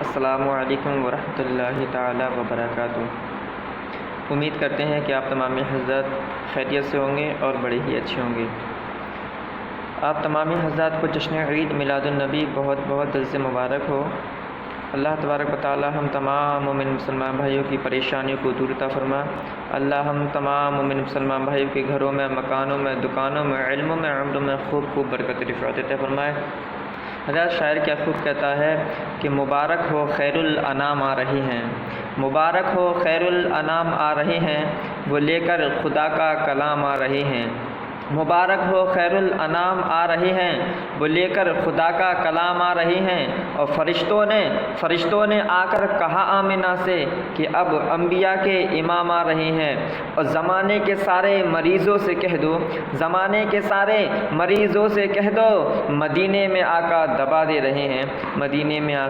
अस्सलामु अलैकुम वरहमतुल्लाहि ताला वबरकातुहू। उम्मीद करते हैं कि आप तमाम हज़रात खैरियत से होंगे और बड़े ही अच्छे होंगे। आप तमाम हज़रात को जश्न ईद मिलादुन्नबी बहुत बहुत दिल से मुबारक हो। अल्लाह तबारक व तआला हम तमाम मोमिन मुसलमान भाइयों की परेशानियों को दूर अता फरमा। अल्लाह हम तमाम मोमिन मुसलमान भाइयों के घरों में, मकानों में, दुकानों में, इल्म में, अमल में खूब बरकत रिफ़अत अता फरमाए। हज़रत शायर क्या खूब कहता है कि मुबारक हो खैरुल अनाम आ रही हैं, मुबारक हो खैरुल अनाम आ रही हैं, वो लेकर खुदा का कलाम आ रही हैं। मुबारक हो खैरुल अनाम आ रही हैं, वो लेकर खुदा का कलाम आ रही हैं। और फ़रिश्तों ने आकर कहा आमिना से कि अब अम्बिया के इमाम आ रहे हैं। और ज़माने के सारे मरीज़ों से कह दो, ज़माने के सारे मरीज़ों से कह दो, मदीने में आका दबा दे रहे हैं, मदीने में